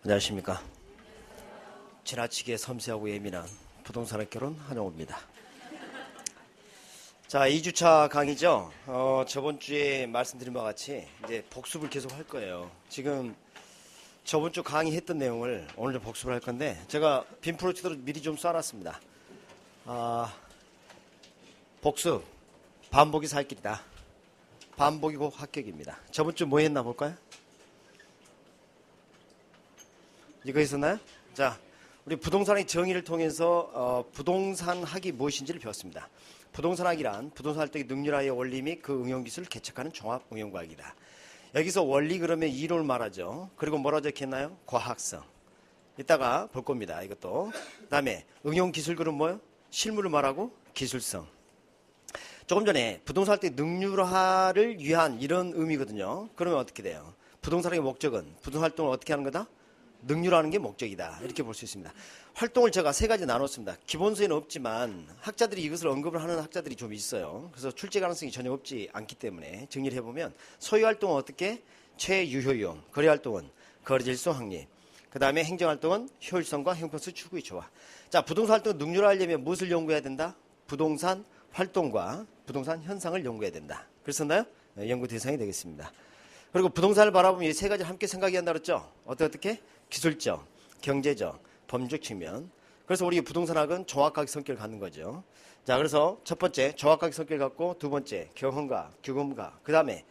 안녕하십니까. 지나치게 섬세하고 예민한 부동산 결혼 한영호입니다. 자, 2주차 강의죠. 저번 주에 말씀드린 바와 같이 이제 복습을 계속 할 거예요. 지금 저번 주 강의했던 내용을 오늘 좀 복습을 할 건데 제가 빈 프로젝트로 미리 좀 쏴놨습니다. 복습, 반복이 살 길이다. 반복이 곧 합격입니다. 저번 주 뭐 했나 볼까요? 이거 있었나요? 자, 우리 부동산의 정의를 통해서 부동산학이 무엇인지를 배웠습니다. 부동산학이란 부동산 활동의 능률화의 원리 및 그 응용 기술을 개척하는 종합 응용과학이다. 여기서 원리 그러면 이론을 말하죠. 그리고 뭐라 적혀있나요? 과학성. 이따가 볼 겁니다. 이것도. 그 다음에 응용 기술 그럼 뭐요? 실물을 말하고 기술성. 조금 전에 부동산 활동의 능률화를 위한 이런 의미거든요. 그러면 어떻게 돼요? 부동산의 목적은 부동산 활동을 어떻게 하는 거다? 능률화하는 게 목적이다. 이렇게 볼 수 있습니다. 활동을 제가 세 가지 나눴습니다. 기본서에는 없지만 학자들이 이것을 언급을 하는 학자들이 좀 있어요. 그래서 출제 가능성이 전혀 없지 않기 때문에 정리를 해보면 소유 활동은 어떻게? 최유효용, 거래 활동은 거래 질서 확립, 그 다음에 행정 활동은 효율성과 형평성 추구의 조화. 자, 부동산 활동을 능률화하려면 무엇을 연구해야 된다? 부동산 활동과 부동산 현상을 연구해야 된다. 그랬었나요? 연구 대상이 되겠습니다. 그리고 부동산을 바라보면 이 세 가지를 함께 생각해야 한다 그랬죠? 어떻게? 기술적, 경제적, 법률적 측면. 그래서 우리 부동산학은 정확하게 성격을 갖는 거죠. 자, 그래서 첫 번째 정확하게 성격을 갖고, 두 번째 경험과 규범과, 그 다음에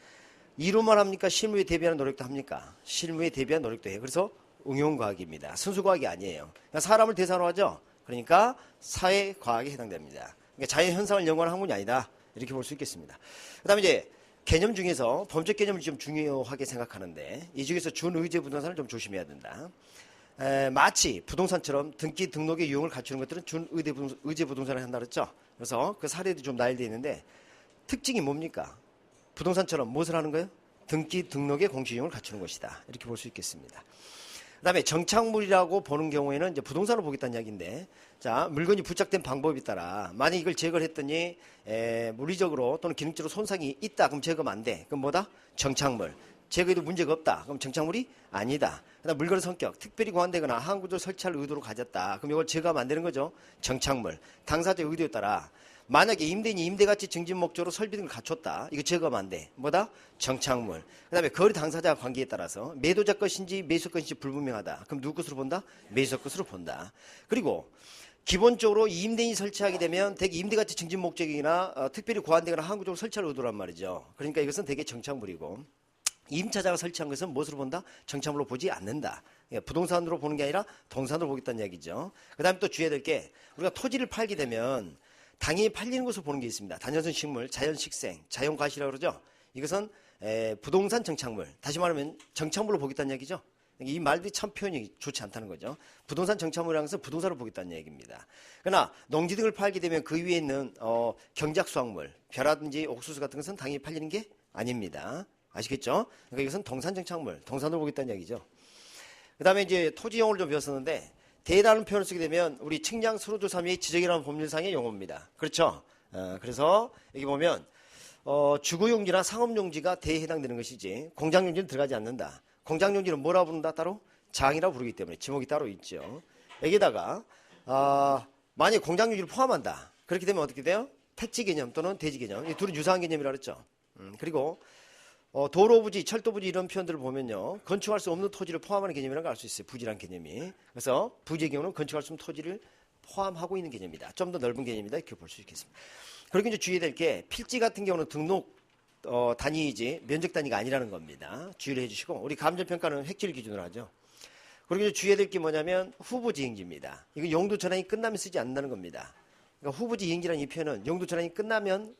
이론만 합니까? 실무에 대비하는 노력도 합니까? 실무에 대비한 노력도 해요. 그래서 응용과학입니다. 순수과학이 아니에요. 그러니까 사람을 대상으로 하죠. 그러니까 사회과학에 해당됩니다. 그러니까 자연현상을 연구하는 학문이 아니다. 이렇게 볼 수 있겠습니다. 그 다음에 이제 개념 중에서 법적 개념을 좀 중요하게 생각하는데 이 중에서 준의제 부동산을 좀 조심해야 된다. 마치 부동산처럼 등기 등록의 유형을 갖추는 것들은 준의제 부동산을 한다 그랬죠. 그래서 그 사례도 좀 나열되어 있는데 특징이 뭡니까? 부동산처럼 무엇을 하는 거예요? 등기 등록의 공시 유형을 갖추는 것이다. 이렇게 볼 수 있겠습니다. 그 다음에 정착물이라고 보는 경우에는 이제 부동산을 보겠다는 이야기인데, 자, 물건이 부착된 방법에 따라, 만약 이걸 제거를 했더니, 물리적으로 또는 기능적으로 손상이 있다. 그럼 제거하면 안 돼. 그럼 뭐다? 정착물. 제거해도 문제가 없다. 그럼 정착물이 아니다. 그 다음 물건의 성격. 특별히 고안되거나 항구조를 설치할 의도를 가졌다. 그럼 이걸 제거하면 안 되는 거죠? 정착물. 당사자의 의도에 따라, 만약에 임대인이 임대가치 증진 목적으로 설비 등을 갖췄다. 이거 제거하면 안 돼. 뭐다? 정착물. 그 다음에 거래 당사자 관계에 따라서 매도자 것인지 매수자 것인지 불분명하다. 그럼 누구 것으로 본다? 매수자 것으로 본다. 그리고 기본적으로 임대인이 설치하게 되면 대개 임대가치 증진 목적이나 특별히 고안되거나 항구적으로 설치할 의도란 말이죠. 그러니까 이것은 대개 정착물이고 임차자가 설치한 것은 무엇으로 본다? 정착물로 보지 않는다. 부동산으로 보는 게 아니라 동산으로 보겠다는 이야기죠. 그 다음에 또 주의해야 될 게 우리가 토지를 팔게 되면 당연히 팔리는 것으로 보는 게 있습니다. 단연성 식물, 자연식생, 자연과실이라고 그러죠. 이것은 부동산 정착물, 다시 말하면 정착물로 보겠다는 얘기죠. 이 말들이 참 표현이 좋지 않다는 거죠. 부동산 정착물이라는 것은 부동산으로 보겠다는 얘기입니다. 그러나 농지 등을 팔게 되면 그 위에 있는 경작수확물, 벼라든지 옥수수 같은 것은 당연히 팔리는 게 아닙니다. 아시겠죠? 그러니까 이것은 동산 정착물, 동산으로 보겠다는 얘기죠. 그 다음에 이제 토지용어를 좀 배웠었는데 대라는 표현을 쓰게 되면 우리 측량 수로조사미의 지적이라는 법률상의 용어입니다. 그렇죠? 그래서 여기 보면 주거용지나 상업용지가 대에 해당되는 것이지 공장용지는 들어가지 않는다. 공장용지는 뭐라고 부른다? 따로? 장이라고 부르기 때문에 지목이 따로 있죠. 여기다가 만약 공장용지를 포함한다. 그렇게 되면 어떻게 돼요? 택지 개념 또는 대지 개념. 이 둘은 유사한 개념이라고 그랬죠. 그리고 도로 부지, 철도 부지 이런 표현들을 보면요. 건축할 수 없는 토지를 포함하는 개념이라는 걸 알 수 있어요. 부지란 개념이. 그래서 부지의 경우는 건축할 수 없는 토지를 포함하고 있는 개념이다. 좀 더 넓은 개념이다. 이렇게 볼 수 있겠습니다. 그리고 이제 주의해야 될 게 필지 같은 경우는 등록 단위이지 면적 단위가 아니라는 겁니다. 주의를 해주시고 우리 감정평가는 획질 기준으로 하죠. 그리고 이제 주의해야 될 게 뭐냐면 후보지행지입니다. 이거 용도 전환이 끝나면 쓰지 않는다는 겁니다. 그러니까 후보지행지라는 이 표현은 용도 전환이 끝나면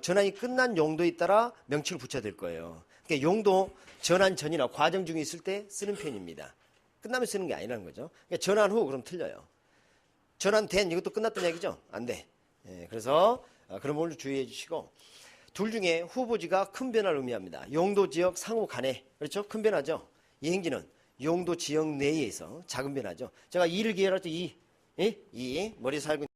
전환이 끝난 용도에 따라 명칭을 붙여야 될 거예요. 그러니까 용도 전환 전이나 과정 중에 있을 때 쓰는 표현입니다. 끝나면 쓰는 게 아니라는 거죠. 그러니까 전환 후 그럼 틀려요. 전환된 이것도 끝났던 얘기죠? 안 돼. 그래서 그런 부분을 주의해 주시고 둘 중에 후보지가 큰 변화를 의미합니다. 용도 지역 상호 간에 그렇죠? 큰 변화죠. 이행지는 용도 지역 내에서 작은 변화죠. 제가 2를 기억할 때 2, 머리에 살고